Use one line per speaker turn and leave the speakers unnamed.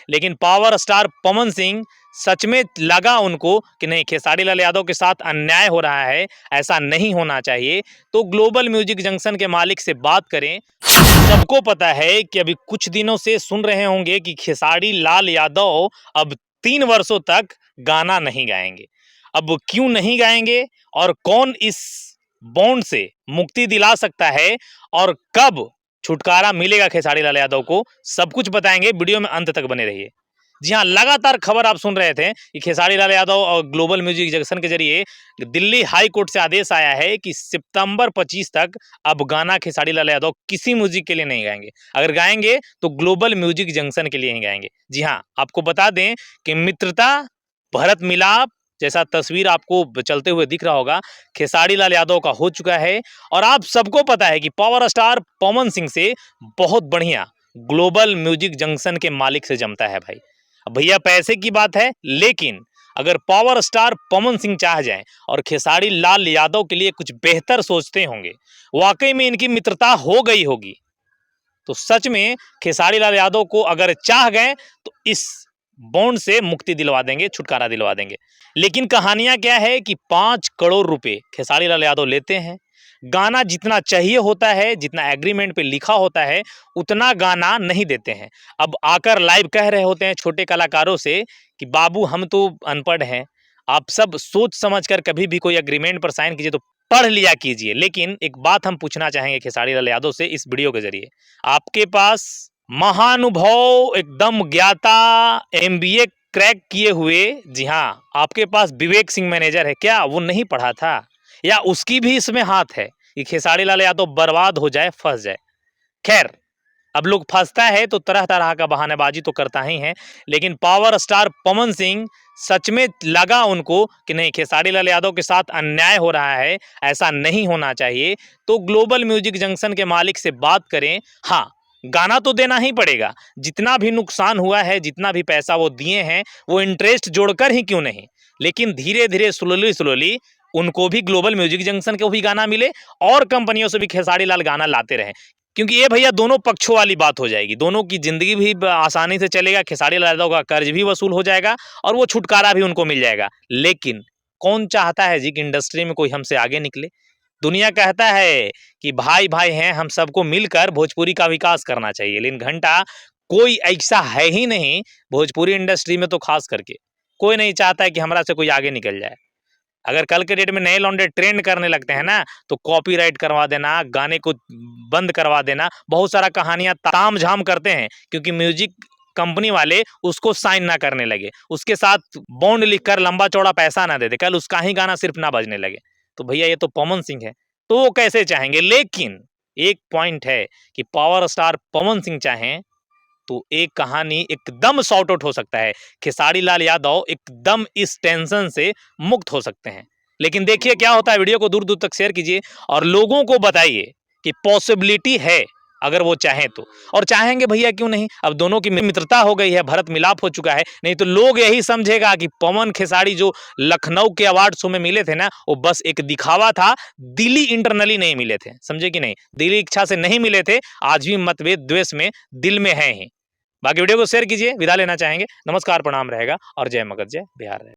लेकिन power star Pawan Singh सच में लगा उनको कि नहीं, खेसारी लाल यादव के साथ अन्याय हो रहा है, ऐसा नहीं होना चाहिए, तो ग्लोबल म्यूजिक जंक्शन के मालिक से बात करें। सबको पता है कि अभी कुछ दिनों से सुन रहे होंगे कि खेसारी लाल यादव अब 3 वर्षों तक गाना नहीं गाएंगे। अब क्यों नहीं गाएंगे और कौन इस बॉन्ड से मुक्ति दिला सकता है और कब छुटकारा मिलेगा खेसारी लाल यादव को, सब कुछ बताएंगे। वीडियो में अंत तक बने रहिए। जी हाँ, लगातार खबर आप सुन रहे थे कि खेसारी लाल यादव और ग्लोबल म्यूजिक जंक्शन के जरिए दिल्ली हाई कोर्ट से आदेश आया है कि सितंबर 25 तक अब गाना खेसारी लाल यादव किसी म्यूजिक के लिए नहीं गाएंगे। अगर गाएंगे तो ग्लोबल म्यूजिक जंक्शन के लिए ही गाएंगे। जी हाँ, आपको बता दें कि मित्रता, भरत मिलाप जैसा तस्वीर आपको चलते हुए दिख रहा होगा, खेसारी लाल यादव का हो चुका है। और आप सबको पता है कि पावर स्टार पवन सिंह से बहुत बढ़िया ग्लोबल म्यूजिक जंक्शन के मालिक से जमता है भाई। भैया पैसे की बात है, लेकिन अगर पावर स्टार पवन सिंह चाह जाएं और खेसारी लाल यादव के लिए कुछ बेहतर सोचते होंगे, वाकई में इनकी मित्रता हो गई होगी, तो सच में खेसारी लाल यादव को अगर चाह गए तो इस बॉन्ड से मुक्ति दिलवा देंगे, छुटकारा दिलवा देंगे। लेकिन कहानियां क्या है कि 5 करोड़ रुपए खेसारी लाल यादव लेते हैं। गाना जितना चाहिए होता है, जितना एग्रीमेंट पे लिखा होता है, उतना गाना नहीं देते हैं। अब आकर लाइव कह रहे होते हैं छोटे कलाकारों से कि बाबू हम तो अनपढ़ हैं, आप सब सोच समझ कर कभी भी कोई एग्रीमेंट पर साइन कीजिए तो पढ़ लिया कीजिए। लेकिन एक बात हम पूछना चाहेंगे खेसारी लाल यादव से इस वीडियो के जरिए, आपके पास महानुभव, एकदम ज्ञाता, एमबीए क्रैक किए हुए, जी हाँ, आपके पास विवेक सिंह मैनेजर है, क्या वो नहीं पढ़ा था? या उसकी भी इसमें हाथ है कि खेसारी लाल यादव बर्बाद हो जाए, फंस जाए? खैर, अब लोग फंसता है तो तरह तरह का बहानेबाजी तो करता ही है, लेकिन पावर स्टार पवन सिंह सच में लगा उनको कि नहीं, खेसारी लाल यादव के साथ अन्याय हो रहा है, ऐसा नहीं होना चाहिए, तो ग्लोबल म्यूजिक जंक्शन के मालिक से बात करें। हाँ, गाना तो देना ही पड़ेगा, जितना भी नुकसान हुआ है, जितना भी पैसा वो दिए हैं, वो इंटरेस्ट जोड़कर ही क्यों नहीं, लेकिन धीरे धीरे स्लोली उनको भी ग्लोबल म्यूजिक जंक्शन को भी गाना मिले और कंपनियों से भी खेसारी लाल गाना लाते रहें। क्योंकि ये भैया दोनों पक्षों वाली बात हो जाएगी, दोनों की जिंदगी भी आसानी से चलेगा, खेसारी लाल यादव का कर्ज भी वसूल हो जाएगा और वो छुटकारा भी उनको मिल जाएगा। लेकिन कौन चाहता है जी कि इंडस्ट्री में कोई हमसे आगे निकले? दुनिया कहता है कि भाई भाई हैं, हम सबको मिलकर भोजपुरी का विकास करना चाहिए, लेकिन घंटा कोई ऐसा है ही नहीं। भोजपुरी इंडस्ट्री में तो खास करके कोई नहीं चाहता है कि हमारा से कोई आगे निकल जाए। अगर कल के डेट में नए लौंडे ट्रेंड करने लगते हैं ना, तो कॉपीराइट करवा देना, गाने को बंद करवा देना, बहुत सारा कहानियां ताम झाम करते हैं, क्योंकि म्यूजिक कंपनी वाले उसको साइन ना करने लगे, उसके साथ बॉन्ड लिखकर लंबा चौड़ा पैसा ना दे दे, कल उसका ही गाना सिर्फ ना बजने लगे। तो भैया ये तो पवन सिंह है, तो वो कैसे चाहेंगे? लेकिन एक पॉइंट है कि पावर स्टार पवन सिंह चाहें तो एक कहानी एकदम सॉर्ट आउट हो सकता है, खेसारी लाल यादव एकदम इस टेंशन से मुक्त हो सकते हैं। लेकिन देखिए क्या होता है, वीडियो को दूर दूर तक शेयर कीजिए और लोगों को बताइए कि पॉसिबिलिटी है अगर वो चाहें तो। और चाहेंगे भैया क्यों नहीं, अब दोनों की मित्रता हो गई है, भरत मिलाप हो चुका है, नहीं तो लोग यही समझेगा कि पवन खेसारी जो लखनऊ के अवार्ड शो में मिले थे ना, वो बस एक दिखावा था, दिली इंटरनली नहीं मिले थे, समझे कि नहीं, दिली इच्छा से नहीं मिले थे, आज भी मतभेद द्वेष में दिल में है ही। बाकी वीडियो को शेयर कीजिए, विदा लेना चाहेंगे, नमस्कार प्रणाम रहेगा और जय मगध जय बिहार रहेगा।